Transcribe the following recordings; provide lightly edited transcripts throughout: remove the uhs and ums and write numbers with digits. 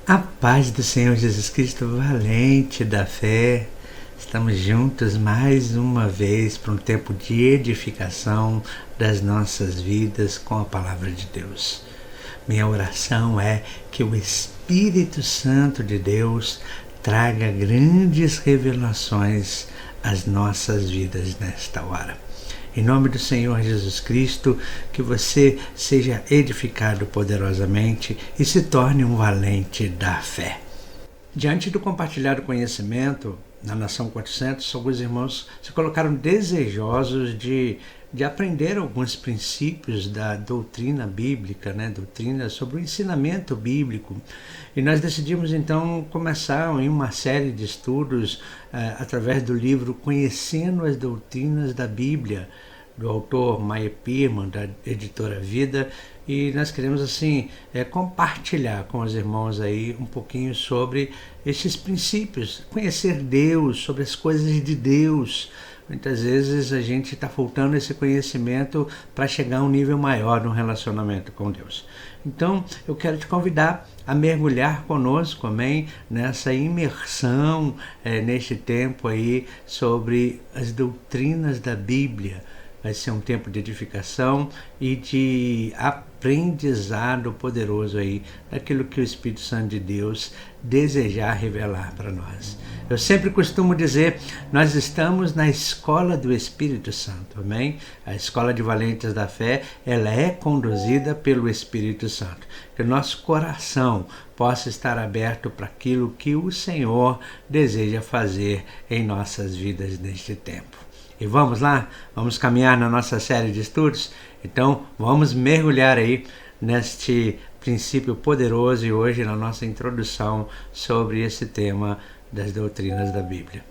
A paz do Senhor Jesus Cristo, valente da fé. Estamos juntos mais uma vez para um tempo de edificação das nossas vidas com a palavra de Deus. Minha oração é que o Espírito Santo de Deus traga grandes revelações às nossas vidas nesta hora. Em nome do Senhor Jesus Cristo, que você seja edificado poderosamente e se torne um valente da fé. Diante do compartilhado conhecimento na Nação 400, alguns irmãos se colocaram desejosos de aprender alguns princípios da doutrina bíblica, doutrina sobre o ensinamento bíblico. E nós decidimos então começar em uma série de estudos através do livro Conhecendo as Doutrinas da Bíblia, do autor Meyer Pearman, da editora Vida, e nós queremos assim compartilhar com os irmãos aí um pouquinho sobre esses princípios, conhecer Deus, sobre as coisas de Deus. Muitas vezes a gente está faltando esse conhecimento para chegar a um nível maior no relacionamento com Deus. Então, eu quero te convidar a mergulhar conosco, amém, nessa imersão, neste tempo aí, sobre as doutrinas da Bíblia. Vai ser um tempo de edificação e de aprendizado poderoso aí, daquilo que o Espírito Santo de Deus desejar revelar para nós. Eu sempre costumo dizer, nós estamos na escola do Espírito Santo, amém? A escola de valentes da fé, ela é conduzida pelo Espírito Santo. Que o nosso coração possa estar aberto para aquilo que o Senhor deseja fazer em nossas vidas neste tempo. E vamos lá? Vamos caminhar na nossa série de estudos? Então, vamos mergulhar aí neste princípio poderoso e hoje na nossa introdução sobre esse tema das doutrinas da Bíblia.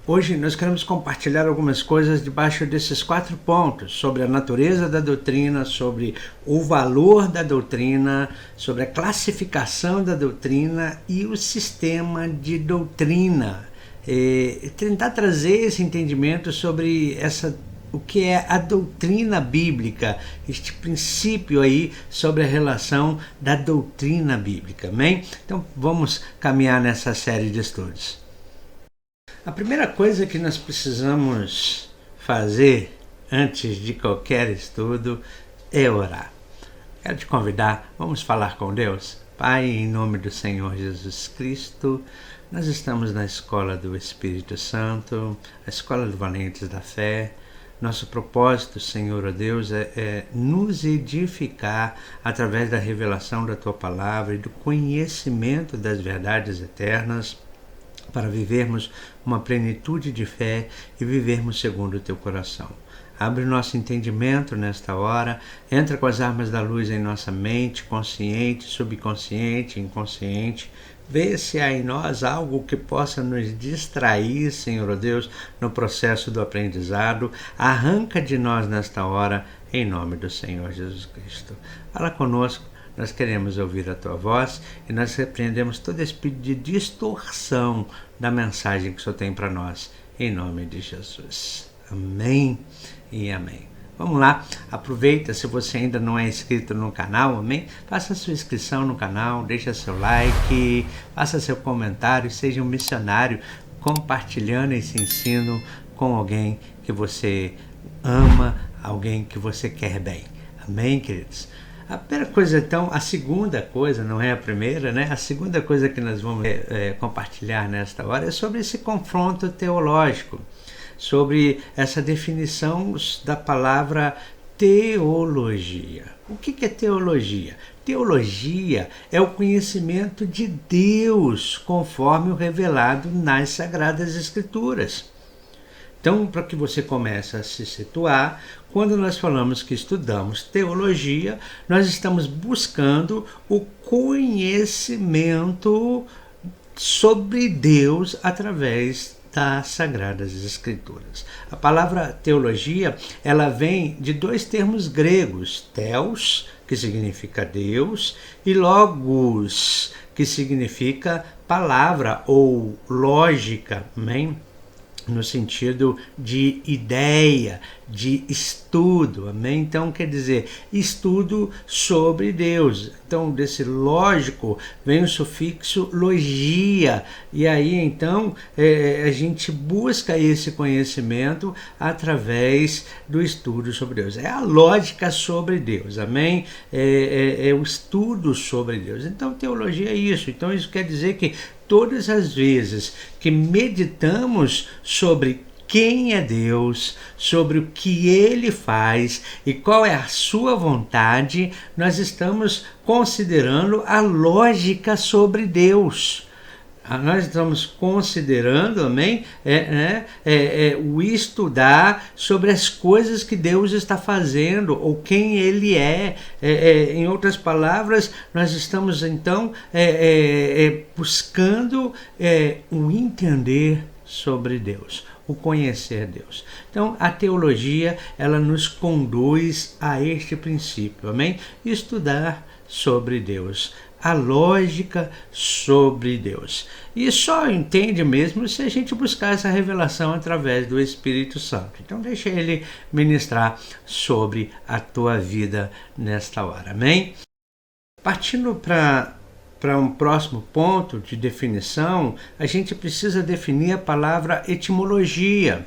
Hoje nós queremos compartilhar algumas coisas debaixo desses 4 pontos, sobre a natureza da doutrina, sobre o valor da doutrina, sobre a classificação da doutrina e o sistema de doutrina. Tentar trazer esse entendimento sobre o que é a doutrina bíblica, este princípio aí sobre a relação da doutrina bíblica, amém? Então vamos caminhar nessa série de estudos. A primeira coisa que nós precisamos fazer antes de qualquer estudo é orar. Quero te convidar, vamos falar com Deus? Pai, em nome do Senhor Jesus Cristo, nós estamos na escola do Espírito Santo, a escola dos valentes da fé. Nosso propósito, Senhor, ó Deus, é nos edificar através da revelação da Tua Palavra e do conhecimento das verdades eternas, para vivermos uma plenitude de fé e vivermos segundo o Teu coração. Abre o nosso entendimento nesta hora, entra com as armas da luz em nossa mente, consciente, subconsciente, inconsciente. Vê se há em nós algo que possa nos distrair, Senhor, ó Deus, no processo do aprendizado. Arranca de nós nesta hora, em nome do Senhor Jesus Cristo. Fala conosco, nós queremos ouvir a Tua voz e nós repreendemos todo espírito de distorção da mensagem que o Senhor tem para nós, em nome de Jesus. Amém e amém. Vamos lá, aproveita, se você ainda não é inscrito no canal, amém? Faça sua inscrição no canal, deixa seu like, faça seu comentário, seja um missionário compartilhando esse ensino com alguém que você ama, alguém que você quer bem. Amém, queridos? A primeira coisa, então, a segunda coisa, não é a primeira, A segunda coisa que nós vamos compartilhar nesta hora é sobre esse confronto teológico, sobre essa definição da palavra teologia. O que é teologia? Teologia é o conhecimento de Deus, conforme o revelado nas Sagradas Escrituras. Então, para que você comece a se situar, quando nós falamos que estudamos teologia, nós estamos buscando o conhecimento sobre Deus através das Sagradas Escrituras. A palavra teologia, ela vem de 2 termos gregos, theos, que significa Deus, e logos, que significa palavra ou lógica, amém? no sentido de ideia, de estudo, amém? Então, quer dizer, estudo sobre Deus. Então, desse lógico vem o sufixo logia, e aí então a gente busca esse conhecimento através do estudo sobre Deus. É a lógica sobre Deus, amém? É o estudo sobre Deus. Então, teologia é isso. Então, isso quer dizer que todas as vezes que meditamos sobre quem é Deus, sobre o que Ele faz e qual é a sua vontade, nós estamos considerando a lógica sobre Deus. Nós estamos considerando, amém, o estudar sobre as coisas que Deus está fazendo ou quem Ele é. Em outras palavras, nós estamos então buscando o entender sobre Deus, o conhecer Deus. Então, a teologia, ela nos conduz a este princípio, amém? Estudar sobre Deus, a lógica sobre Deus. E só entende mesmo se a gente buscar essa revelação através do Espírito Santo. Então deixa ele ministrar sobre a tua vida nesta hora, amém? Partindo para um próximo ponto de definição, a gente precisa definir a palavra etimologia.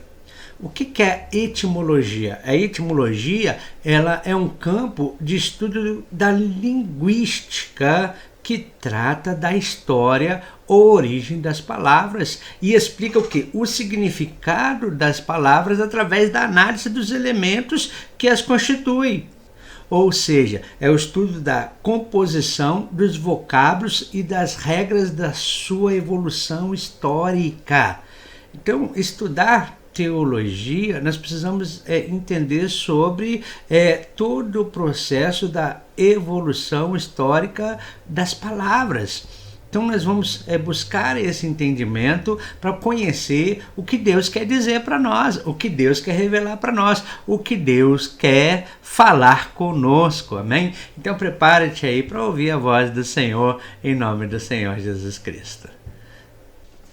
O que é etimologia? A etimologia, ela é um campo de estudo da linguística que trata da história ou origem das palavras e explica o que? O significado das palavras através da análise dos elementos que as constituem. Ou seja, é o estudo da composição dos vocábulos e das regras da sua evolução histórica. Então, estudar teologia, nós precisamos entender sobre todo o processo da evolução histórica das palavras. Então nós vamos buscar esse entendimento para conhecer o que Deus quer dizer para nós, o que Deus quer revelar para nós, o que Deus quer falar conosco, amém? Então prepare-te aí para ouvir a voz do Senhor, em nome do Senhor Jesus Cristo.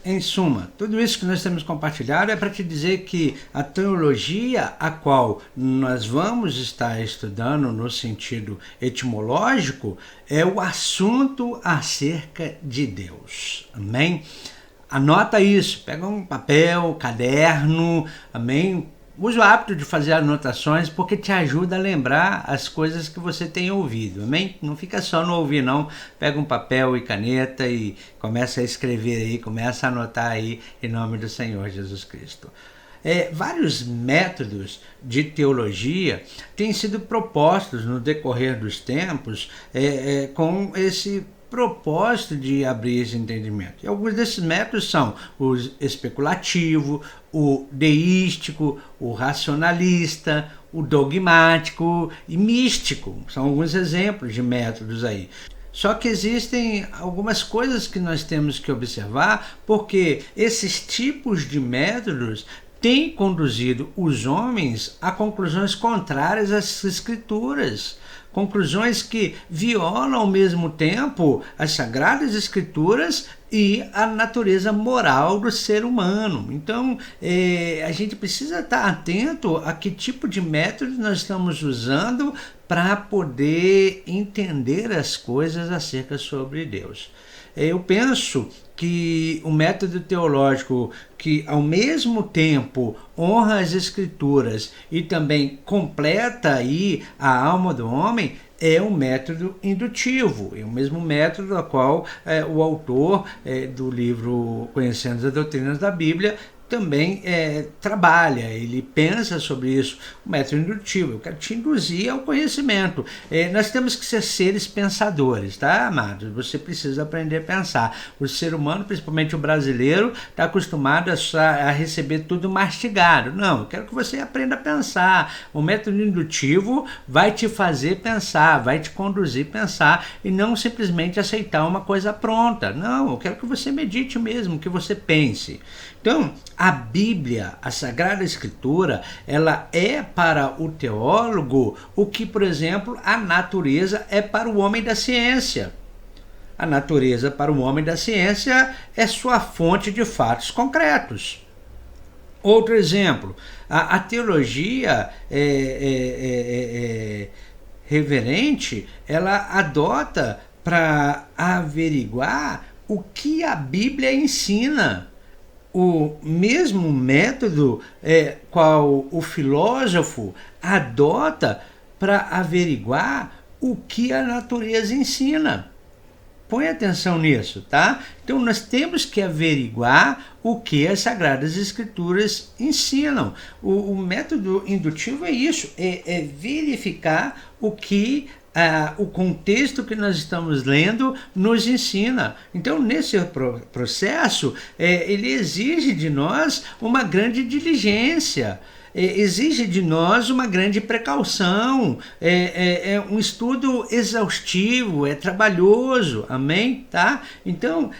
Em suma, tudo isso que nós temos compartilhado é para te dizer que a teologia a qual nós vamos estar estudando no sentido etimológico é o assunto acerca de Deus. Amém? Anota isso, pega um papel, caderno, amém? Use o hábito de fazer anotações porque te ajuda a lembrar as coisas que você tem ouvido, amém? Não fica só no ouvir não, pega um papel e caneta e começa a escrever aí, começa a anotar aí em nome do Senhor Jesus Cristo. Vários métodos de teologia têm sido propostos no decorrer dos tempos com esse propósito de abrir esse entendimento. E alguns desses métodos são o especulativo, o deístico, o racionalista, o dogmático e místico. São alguns exemplos de métodos aí. Só que existem algumas coisas que nós temos que observar, porque esses tipos de métodos têm conduzido os homens a conclusões contrárias às Escrituras. Conclusões que violam ao mesmo tempo as Sagradas Escrituras e a natureza moral do ser humano. Então, a gente precisa estar atento a que tipo de método nós estamos usando para poder entender as coisas acerca sobre Deus. Eu penso que o método teológico que ao mesmo tempo honra as Escrituras e também completa aí a alma do homem é um método indutivo, é o mesmo método a qual o autor do livro Conhecendo as Doutrinas da Bíblia também trabalha, ele pensa sobre isso, o método indutivo. Eu quero te induzir ao conhecimento. Nós temos que ser seres pensadores, tá, amados? Você precisa aprender a pensar. O ser humano, principalmente o brasileiro, está acostumado a receber tudo mastigado. Não, eu quero que você aprenda a pensar. O método indutivo vai te fazer pensar, vai te conduzir a pensar e não simplesmente aceitar uma coisa pronta. Não, eu quero que você medite mesmo, que você pense. Então, a Bíblia, a Sagrada Escritura, ela é para o teólogo o que, por exemplo, a natureza é para o homem da ciência. A natureza para o homem da ciência é sua fonte de fatos concretos. Outro exemplo, a teologia reverente, ela adota para averiguar o que a Bíblia ensina. O mesmo método qual o filósofo adota para averiguar o que a natureza ensina. Põe atenção nisso, tá? Então nós temos que averiguar o que as Sagradas Escrituras ensinam. O método indutivo é isso, é verificar o que o contexto que nós estamos lendo nos ensina. Então, nesse processo, ele exige de nós uma grande diligência, exige de nós uma grande precaução, um estudo exaustivo, é trabalhoso, amém? Tá? Então,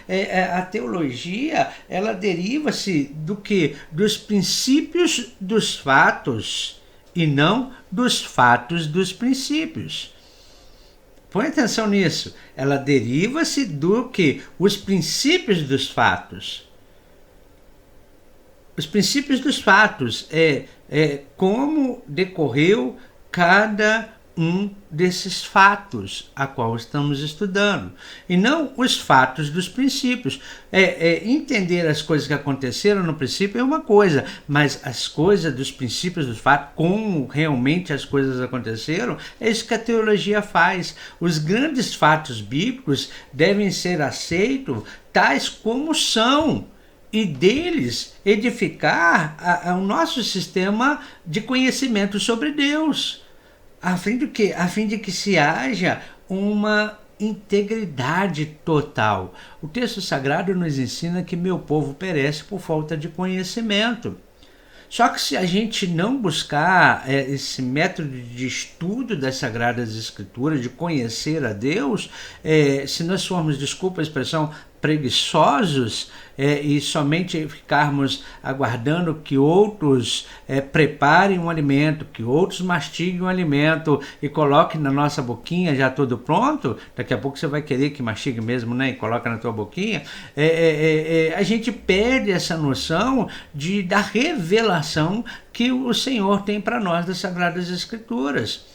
a teologia, ela deriva-se do quê? Dos princípios dos fatos e não dos fatos dos princípios. Põe atenção nisso. Ela deriva-se do que? Os princípios dos fatos. Os princípios dos fatos é como decorreu cada um desses fatos a qual estamos estudando, e não os fatos dos princípios. Entender as coisas que aconteceram no princípio é uma coisa, mas as coisas dos princípios dos fatos, como realmente as coisas aconteceram, é isso que a teologia faz. Os grandes fatos bíblicos devem ser aceitos tais como são, e deles edificar o nosso sistema de conhecimento sobre Deus, a fim de que se haja uma integridade total. O texto sagrado nos ensina que meu povo perece por falta de conhecimento. Só que se a gente não buscar esse método de estudo das Sagradas Escrituras, de conhecer a Deus, se nós formos, desculpa a expressão, preguiçosos, e somente ficarmos aguardando que outros preparem um alimento, que outros mastiguem um alimento e coloquem na nossa boquinha já tudo pronto, daqui a pouco você vai querer que mastigue mesmo, né, e coloca na tua boquinha, a gente perde essa noção da revelação que o Senhor tem para nós das Sagradas Escrituras.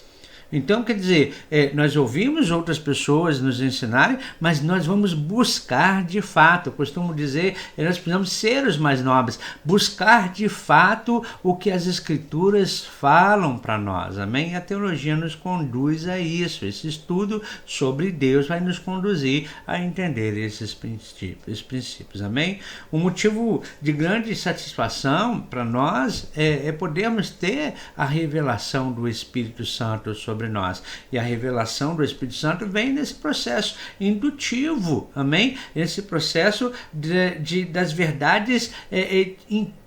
Então, quer dizer, nós ouvimos outras pessoas nos ensinarem, mas nós vamos buscar de fato. Eu costumo dizer, nós precisamos ser os mais nobres, buscar de fato o que as Escrituras falam para nós, amém? A teologia nos conduz a isso, esse estudo sobre Deus vai nos conduzir a entender esses princípios, amém? Um motivo de grande satisfação para nós é podermos ter a revelação do Espírito Santo sobre nós. E a revelação do Espírito Santo vem nesse processo indutivo, amém? Esse processo das verdades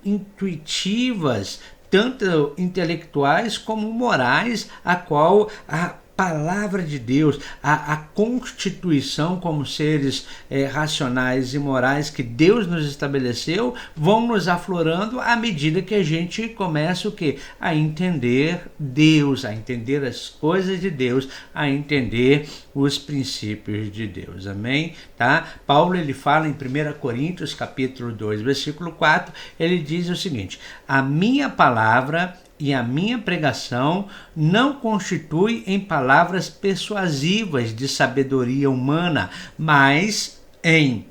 intuitivas, tanto intelectuais como morais, a qual a palavra de Deus, a constituição como seres racionais e morais que Deus nos estabeleceu, vão nos aflorando à medida que a gente começa o quê? A entender Deus, a entender as coisas de Deus, a entender os princípios de Deus, amém? Tá? Paulo, ele fala em 1 Coríntios capítulo 2, versículo 4, ele diz o seguinte: a minha palavra e a minha pregação não constitui em palavras persuasivas de sabedoria humana, mas em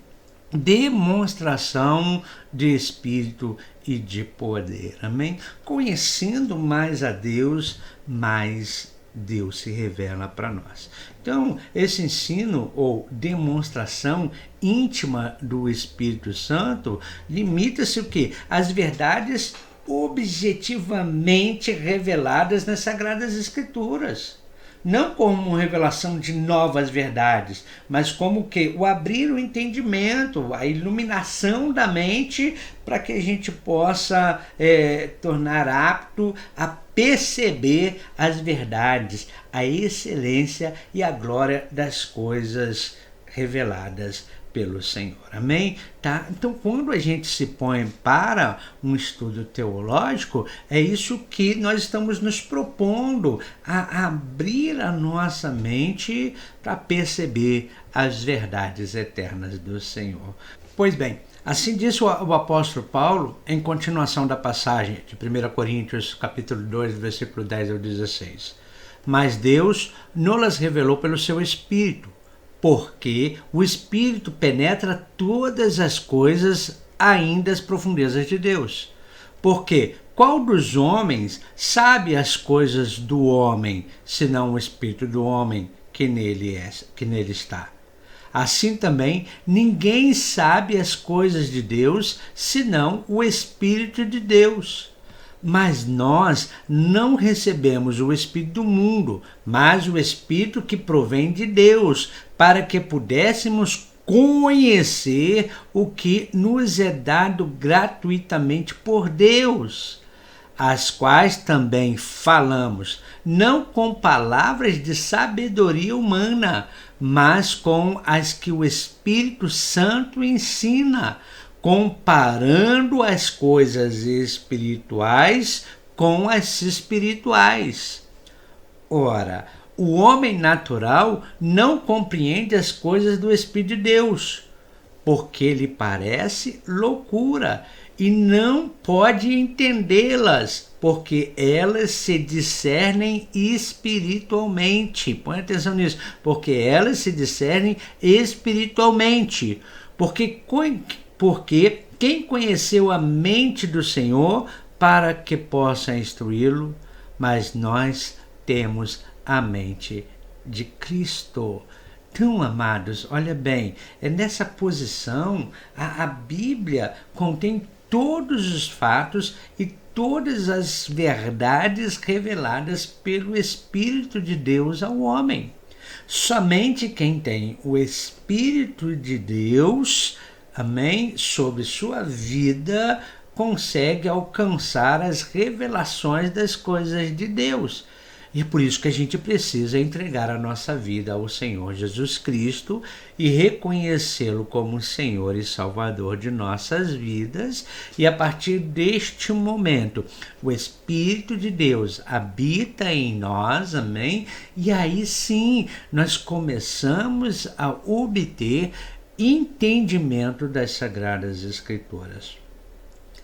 demonstração de Espírito e de poder. Amém? Conhecendo mais a Deus, mais Deus se revela para nós. Então, esse ensino ou demonstração íntima do Espírito Santo limita-se o quê? As verdades objetivamente reveladas nas Sagradas Escrituras. Não como revelação de novas verdades, mas como que o abrir o entendimento, a iluminação da mente, para que a gente possa tornar apto a perceber as verdades, a excelência e a glória das coisas reveladas pelo Senhor, amém? Tá? Então, quando a gente se põe para um estudo teológico, é isso que nós estamos nos propondo, a abrir a nossa mente para perceber as verdades eternas do Senhor. Pois bem, assim disse o apóstolo Paulo em continuação da passagem de 1 Coríntios capítulo 2, versículo 10 ao 16. Mas Deus nos revelou pelo seu Espírito, porque o Espírito penetra todas as coisas, ainda as profundezas de Deus. Porque qual dos homens sabe as coisas do homem, senão o Espírito do homem que nele está? Assim também, ninguém sabe as coisas de Deus, senão o Espírito de Deus. Mas nós não recebemos o Espírito do mundo, mas o Espírito que provém de Deus, para que pudéssemos conhecer o que nos é dado gratuitamente por Deus, as quais também falamos, não com palavras de sabedoria humana, mas com as que o Espírito Santo ensina, comparando as coisas espirituais com as espirituais. Ora, o homem natural não compreende as coisas do Espírito de Deus, porque lhe parece loucura, e não pode entendê-las, porque elas se discernem espiritualmente. Põe atenção nisso, porque elas se discernem espiritualmente. Porque quem conheceu a mente do Senhor para que possa instruí-lo? Mas nós temos a mente de Cristo. Então, amados, olha bem, é nessa posição a Bíblia contém todos os fatos e todas as verdades reveladas pelo Espírito de Deus ao homem. Somente quem tem o Espírito de Deus, amém, sobre sua vida, consegue alcançar as revelações das coisas de Deus. E é por isso que a gente precisa entregar a nossa vida ao Senhor Jesus Cristo e reconhecê-lo como Senhor e Salvador de nossas vidas. E a partir deste momento, o Espírito de Deus habita em nós, amém? E aí sim, nós começamos a obter entendimento das Sagradas Escrituras.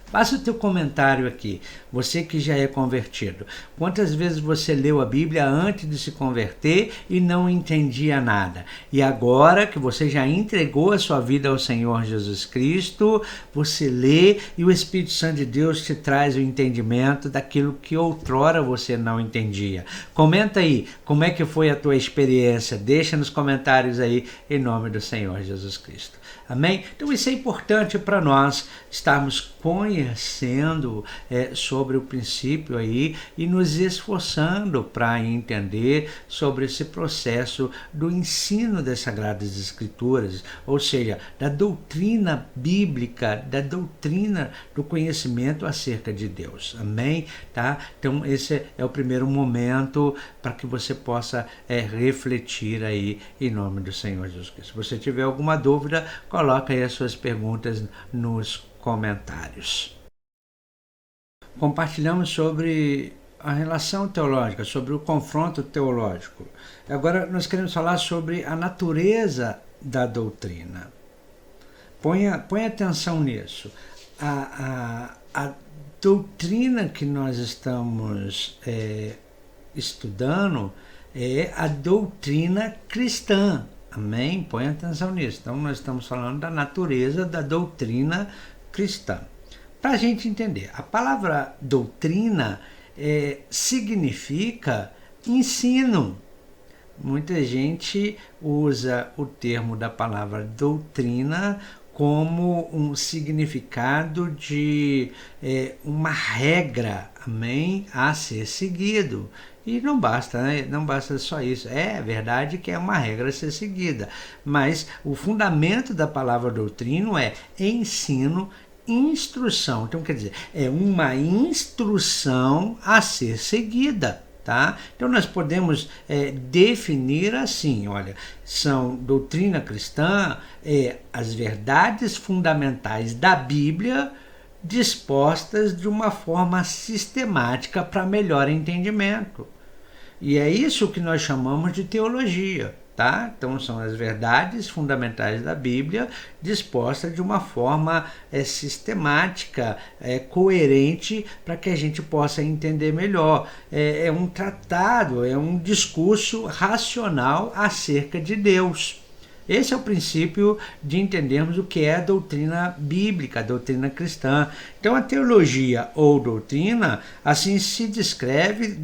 Faça o teu comentário aqui, você que já é convertido. Quantas vezes você leu a Bíblia antes de se converter e não entendia nada? E agora que você já entregou a sua vida ao Senhor Jesus Cristo, você lê e o Espírito Santo de Deus te traz o entendimento daquilo que outrora você não entendia. Comenta aí, como é que foi a tua experiência? Deixa nos comentários aí, em nome do Senhor Jesus Cristo. Amém? Então isso é importante para nós estarmos conhecendo sobre o princípio aí e nos esforçando para entender sobre esse processo do ensino das Sagradas Escrituras, ou seja, da doutrina bíblica, da doutrina do conhecimento acerca de Deus. Amém? Tá? Então esse é o primeiro momento para que você possa refletir aí em nome do Senhor Jesus Cristo. Se você tiver alguma dúvida, coloca aí as suas perguntas nos comentários. Compartilhamos sobre a relação teológica, sobre o confronto teológico. Agora nós queremos falar sobre a natureza da doutrina. Põe atenção nisso. A doutrina que nós estamos estudando é a doutrina cristã. Amém? Põe atenção nisso. Então, nós estamos falando da natureza da doutrina cristã. Para a gente entender, a palavra doutrina significa ensino. Muita gente usa o termo da palavra doutrina como um significado de uma regra, amém, a ser seguido. E não basta, né? Não basta só isso. É verdade que é uma regra a ser seguida, mas o fundamento da palavra doutrina é ensino, instrução. Então, quer dizer, é uma instrução a ser seguida. Tá? Então nós podemos definir assim, olha, são doutrina cristã, as verdades fundamentais da Bíblia dispostas de uma forma sistemática para melhor entendimento. E é isso que nós chamamos de teologia. tá? Então são as verdades fundamentais da Bíblia dispostas de uma forma sistemática, coerente, para que a gente possa entender melhor. É um tratado, é um discurso racional acerca de Deus. Esse é o princípio de entendermos o que é a doutrina bíblica, a doutrina cristã. Então, a teologia ou doutrina, assim se descreve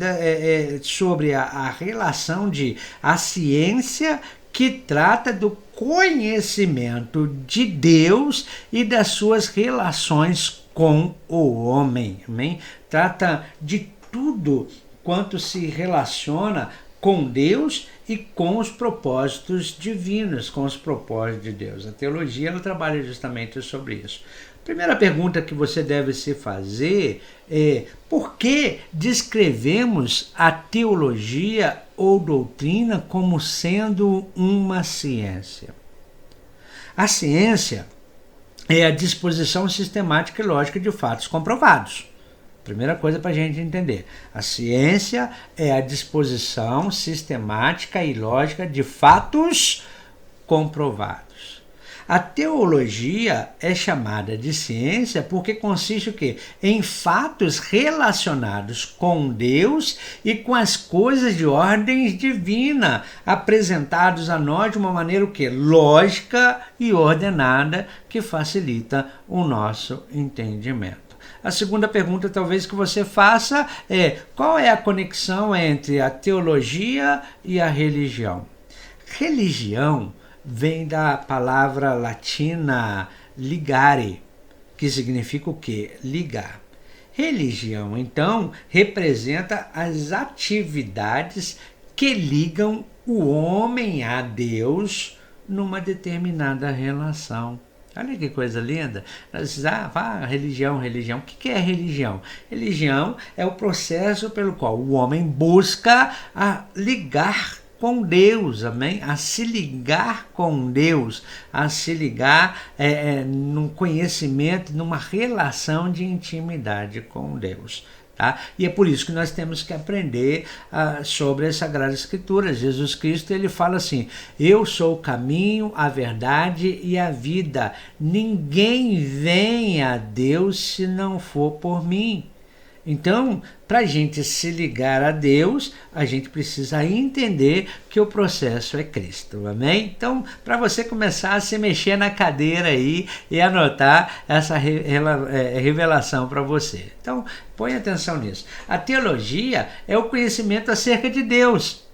sobre a relação de a ciência que trata do conhecimento de Deus e das suas relações com o homem. Amém? Trata de tudo quanto se relaciona com Deus e com os propósitos divinos, com os propósitos de Deus. A teologia ela trabalha justamente sobre isso. A primeira pergunta que você deve se fazer é: por que descrevemos a teologia ou doutrina como sendo uma ciência? A ciência é a disposição sistemática e lógica de fatos comprovados. Primeira coisa para a gente entender. A ciência é a disposição sistemática e lógica de fatos comprovados. A teologia é chamada de ciência porque consiste o quê? Em fatos relacionados com Deus e com as coisas de ordem divina, apresentados a nós de uma maneira o quê? Lógica e ordenada, que facilita o nosso entendimento. A segunda pergunta talvez que você faça é: qual é a conexão entre a teologia e a religião? Religião vem da palavra latina ligare, que significa o quê? Ligar. Religião, então, representa as atividades que ligam o homem a Deus numa determinada relação. Olha que coisa linda. Religião. O que é religião? Religião é o processo pelo qual o homem busca a ligar com Deus, amém? A se ligar com Deus, a se ligar num conhecimento, numa relação de intimidade com Deus. Tá? E é por isso que nós temos que aprender sobre as Sagradas Escrituras. Jesus Cristo ele fala assim: eu sou o caminho, a verdade e a vida. Ninguém vem a Deus se não for por mim. Então, para a gente se ligar a Deus, a gente precisa entender que o processo é Cristo, amém? Então, para você começar a se mexer na cadeira aí e anotar essa revelação para você. Então, põe atenção nisso. A teologia é o conhecimento acerca de Deus.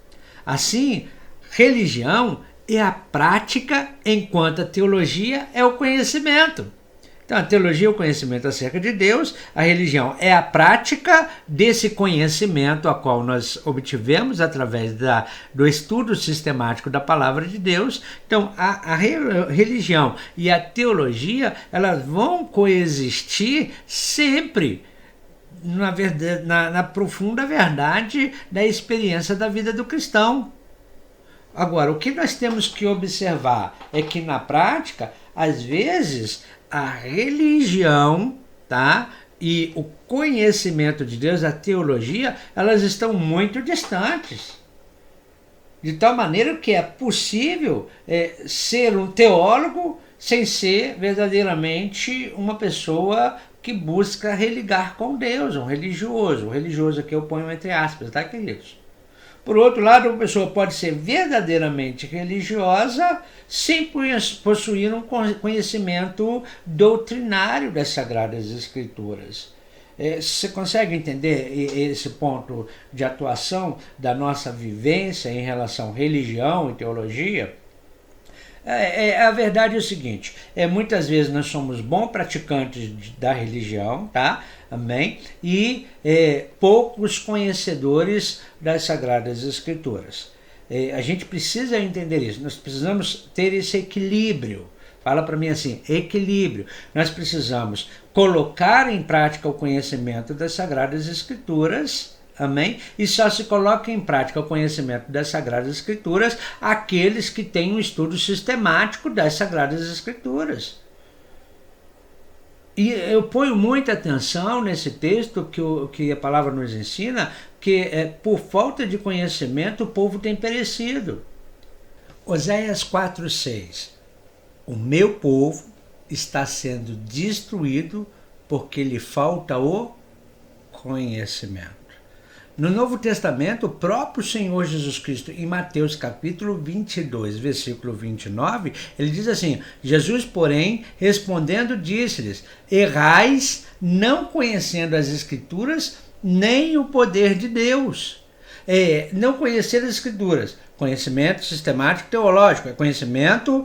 Assim, religião é a prática, enquanto a teologia é o conhecimento. Então, a teologia é o conhecimento acerca de Deus, a religião é a prática desse conhecimento a qual nós obtivemos através do estudo sistemático da palavra de Deus. Então, a religião e a teologia, elas vão coexistir sempre na profunda verdade da experiência da vida do cristão. Agora, o que nós temos que observar é que, na prática, às vezes, a religião, tá, e o conhecimento de Deus, a teologia, elas estão muito distantes. De tal maneira que é possível ser um teólogo sem ser verdadeiramente uma pessoa que busca religar com Deus, um religioso. O religioso aqui eu ponho entre aspas, tá, queridos? Por outro lado, uma pessoa pode ser verdadeiramente religiosa sem possuir um conhecimento doutrinário das Sagradas Escrituras. Você consegue entender esse ponto de atuação da nossa vivência em relação à religião e teologia? A verdade é o seguinte: muitas vezes nós somos bons praticantes da religião, tá? Amém? E poucos conhecedores das Sagradas Escrituras. A gente precisa entender isso, nós precisamos ter esse equilíbrio. Fala para mim assim: equilíbrio. Nós precisamos colocar em prática o conhecimento das Sagradas Escrituras. Amém? E só se coloca em prática o conhecimento das Sagradas Escrituras aqueles que têm um estudo sistemático das Sagradas Escrituras. E eu ponho muita atenção nesse texto que a palavra nos ensina, que por falta de conhecimento o povo tem perecido. Oséias 4:6. O meu povo está sendo destruído porque lhe falta o conhecimento. No Novo Testamento, o próprio Senhor Jesus Cristo, em Mateus capítulo 22, versículo 29, ele diz assim: Jesus, porém, respondendo, disse-lhes: errais, não conhecendo as Escrituras, nem o poder de Deus. Não conhecer as Escrituras, conhecimento sistemático teológico, é conhecimento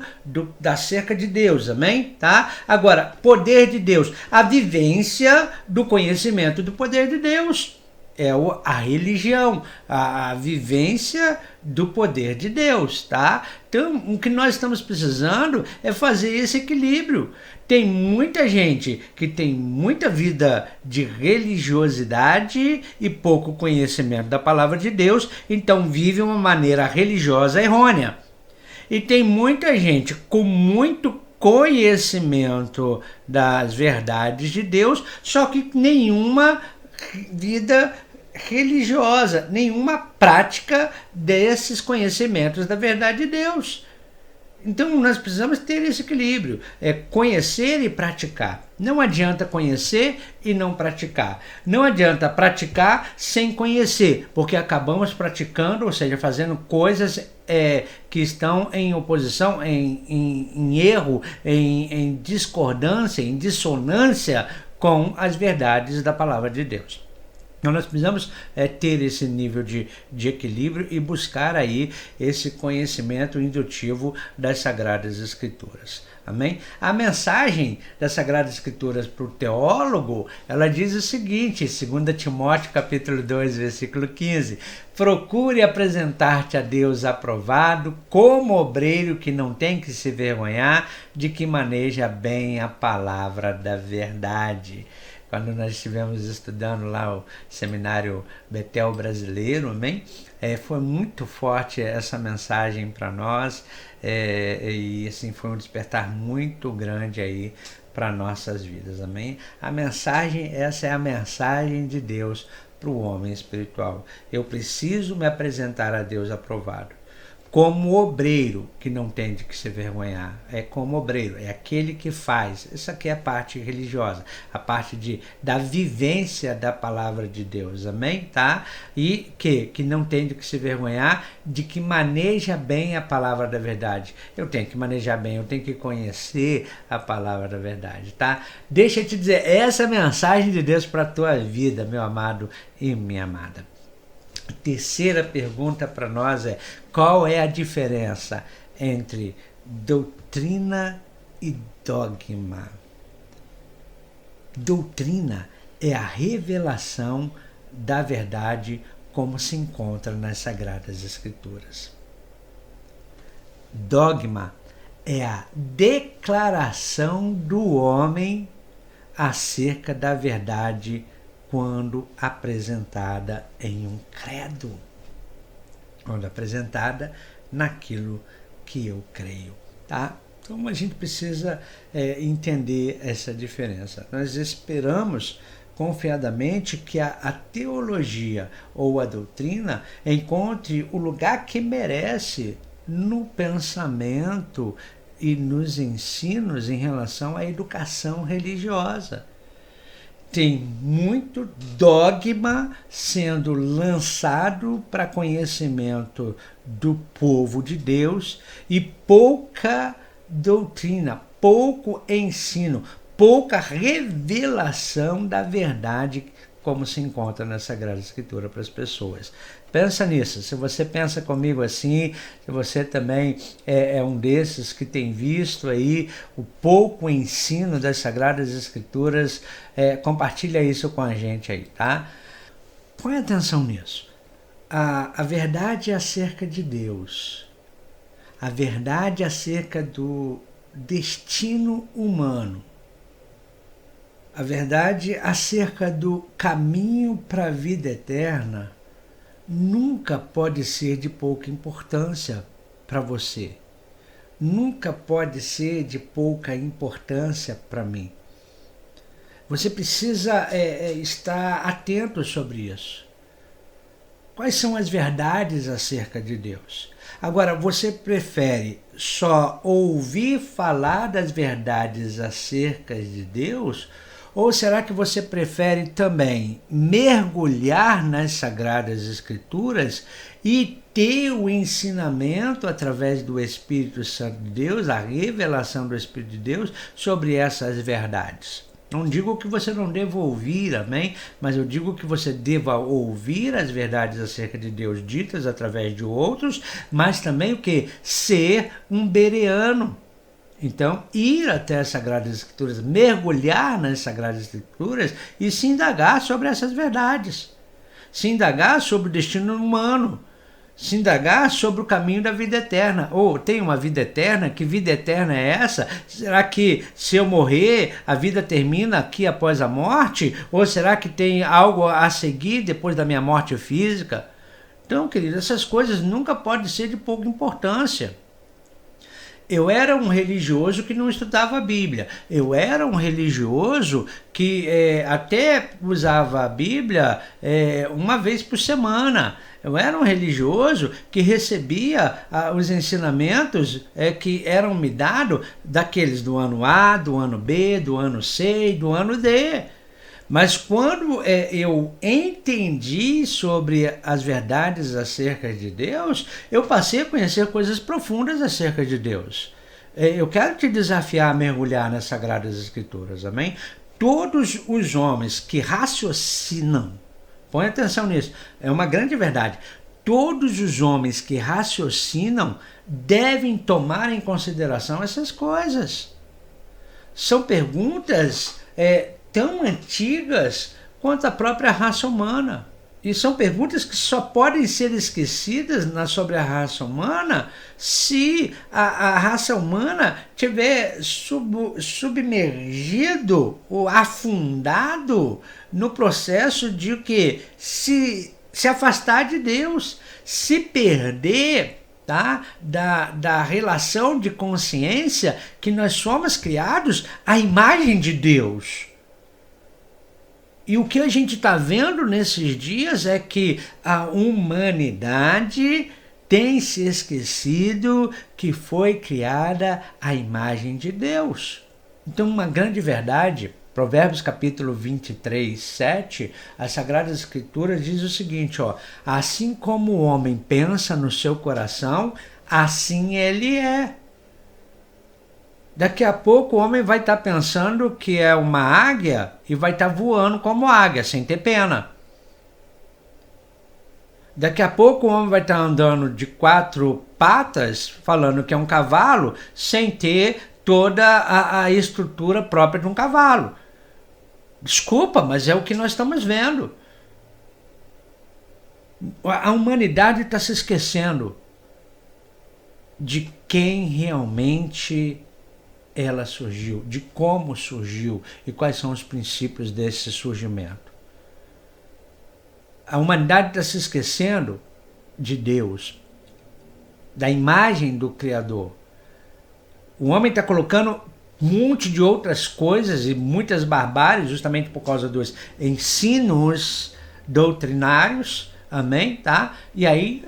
acerca de Deus, amém? Tá? Agora, poder de Deus, a vivência do conhecimento do poder de Deus. É a religião, a vivência do poder de Deus, tá? Então, o que nós estamos precisando é fazer esse equilíbrio. Tem muita gente que tem muita vida de religiosidade e pouco conhecimento da palavra de Deus, então vive uma maneira religiosa errônea. E tem muita gente com muito conhecimento das verdades de Deus, só que nenhuma vida religiosa, nenhuma prática desses conhecimentos da verdade de Deus. Então nós precisamos ter esse equilíbrio, conhecer e praticar. Não adianta conhecer e não praticar. Não adianta praticar sem conhecer, porque acabamos praticando, ou seja, fazendo coisas que estão em oposição, em erro, em discordância, em dissonância com as verdades da palavra de Deus. Então nós precisamos ter esse nível de equilíbrio e buscar aí esse conhecimento indutivo das Sagradas Escrituras. Amém? A mensagem das Sagradas Escrituras para o teólogo, ela diz o seguinte, 2 Timóteo capítulo 2, versículo 15, procure apresentar-te a Deus aprovado, como obreiro que não tem que se vergonhar, de que maneja bem a palavra da verdade. Quando nós estivemos estudando lá o seminário Betel brasileiro, amém? Foi muito forte essa mensagem para nós e assim foi um despertar muito grande aí para nossas vidas, amém? Essa é a mensagem de Deus para o homem espiritual. Eu preciso me apresentar a Deus aprovado. Como obreiro, que não tem de que se vergonhar, como obreiro, é aquele que faz. Essa aqui é a parte religiosa, a parte da vivência da palavra de Deus, amém? Tá? E que não tem de que se vergonhar, de que maneja bem a palavra da verdade. Eu tenho que manejar bem, eu tenho que conhecer a palavra da verdade, tá? Deixa eu te dizer, essa é a mensagem de Deus para a tua vida, meu amado e minha amada. A terceira pergunta para nós é: qual é a diferença entre doutrina e dogma? Doutrina é a revelação da verdade como se encontra nas Sagradas Escrituras. Dogma é a declaração do homem acerca da verdade quando apresentada em um credo, quando apresentada naquilo que eu creio, tá? Então a gente precisa entender essa diferença. Nós esperamos confiadamente que a teologia ou a doutrina encontre o lugar que merece no pensamento e nos ensinos em relação à educação religiosa. Tem muito dogma sendo lançado para conhecimento do povo de Deus e pouca doutrina, pouco ensino, pouca revelação da verdade como se encontra na Sagrada Escritura para as pessoas. Pensa nisso, se você pensa comigo assim, se você também é um desses que tem visto aí o pouco ensino das Sagradas Escrituras, compartilha isso com a gente aí, tá? Põe atenção nisso. A verdade acerca de Deus, a verdade acerca do destino humano, a verdade acerca do caminho para a vida eterna, nunca pode ser de pouca importância para você. Nunca pode ser de pouca importância para mim. Você precisa estar atento sobre isso. quais são as verdades acerca de Deus. Agora, você prefere só ouvir falar das verdades acerca de Deus? Ou será que você prefere também mergulhar nas Sagradas Escrituras e ter o ensinamento através do Espírito Santo de Deus, a revelação do Espírito de Deus sobre essas verdades? Não digo que você não deva ouvir, amém? Mas eu digo que você deva ouvir as verdades acerca de Deus ditas através de outros, mas também o que? Ser um bereano. Então, ir até as Sagradas Escrituras, mergulhar nas Sagradas Escrituras e se indagar sobre essas verdades. Se indagar sobre o destino humano. Se indagar sobre o caminho da vida eterna. Ou tem uma vida eterna? Que vida eterna é essa? Será que se eu morrer, a vida termina aqui após a morte? Ou será que tem algo a seguir depois da minha morte física? Então, querido, essas coisas nunca podem ser de pouca importância. Eu era um religioso que não estudava a Bíblia. Eu era um religioso que até usava a Bíblia uma vez por semana. Eu era um religioso que recebia os ensinamentos que eram me dados daqueles do ano A, do ano B, do ano C e do ano D. Mas quando eu entendi sobre as verdades acerca de Deus, eu passei a conhecer coisas profundas acerca de Deus. Eu quero te desafiar a mergulhar nas Sagradas Escrituras, amém? Todos os homens que raciocinam, põe atenção nisso, é uma grande verdade. Todos os homens que raciocinam devem tomar em consideração essas coisas. São perguntas tão antigas quanto a própria raça humana. E são perguntas que só podem ser esquecidas sobre a raça humana se a raça humana tiver submergido ou afundado no processo de que se afastar de Deus, se perder da relação de consciência que nós somos criados à imagem de Deus. E o que a gente está vendo nesses dias é que a humanidade tem se esquecido que foi criada à imagem de Deus. Então, uma grande verdade, Provérbios capítulo 23, 7, as Sagradas Escrituras diz o seguinte, assim como o homem pensa no seu coração, assim ele é. Daqui a pouco o homem vai estar pensando que é uma águia e vai estar voando como águia, sem ter pena. Daqui a pouco o homem vai estar andando de 4 patas, falando que é um cavalo, sem ter toda a estrutura própria de um cavalo. Desculpa, mas é o que nós estamos vendo. A humanidade está se esquecendo de quem realmente ela surgiu, de como surgiu e quais são os princípios desse surgimento. A humanidade está se esquecendo de Deus, da imagem do Criador. O homem está colocando um monte de outras coisas e muitas barbáries justamente por causa dos ensinos doutrinários, amém? Tá? E aí,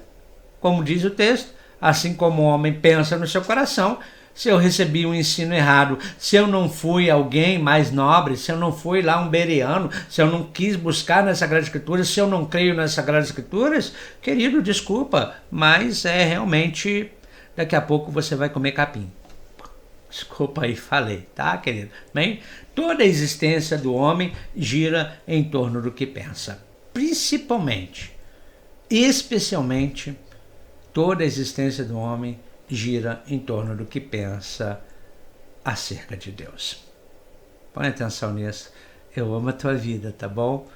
como diz o texto, assim como o homem pensa no seu coração, se eu recebi um ensino errado, se eu não fui alguém mais nobre, se eu não fui lá um bereano, se eu não quis buscar nas Sagradas Escrituras, se eu não creio nas Sagradas Escrituras, querido, desculpa, mas realmente daqui a pouco você vai comer capim. Desculpa aí, falei, tá, querido? Bem, toda a existência do homem gira em torno do que pensa. Principalmente, especialmente, toda a existência do homem gira em torno do que pensa acerca de Deus. Põe atenção nisso. Eu amo a tua vida, tá bom?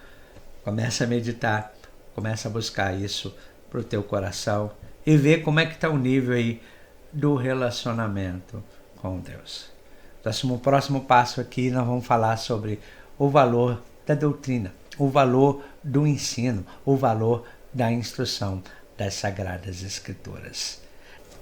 Começa a meditar, começa a buscar isso pro teu coração e ver como é que está o nível aí do relacionamento com Deus. Próximo passo aqui nós vamos falar sobre o valor da doutrina, o valor do ensino, o valor da instrução das Sagradas Escrituras.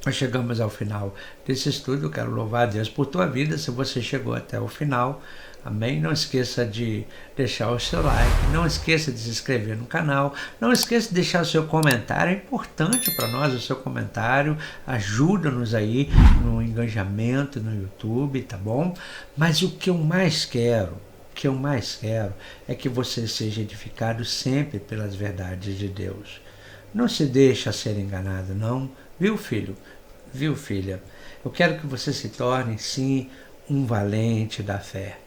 Nós chegamos ao final desse estudo. Eu quero louvar a Deus por tua vida, se você chegou até o final. Amém? Não esqueça de deixar o seu like, não esqueça de se inscrever no canal, não esqueça de deixar o seu comentário. É importante para nós o seu comentário, ajuda-nos aí no engajamento no YouTube, tá bom? Mas o que eu mais quero é que você seja edificado sempre pelas verdades de Deus. Não se deixe ser enganado, não. Viu, filho? Viu, filha? Eu quero que você se torne, sim, um valente da fé.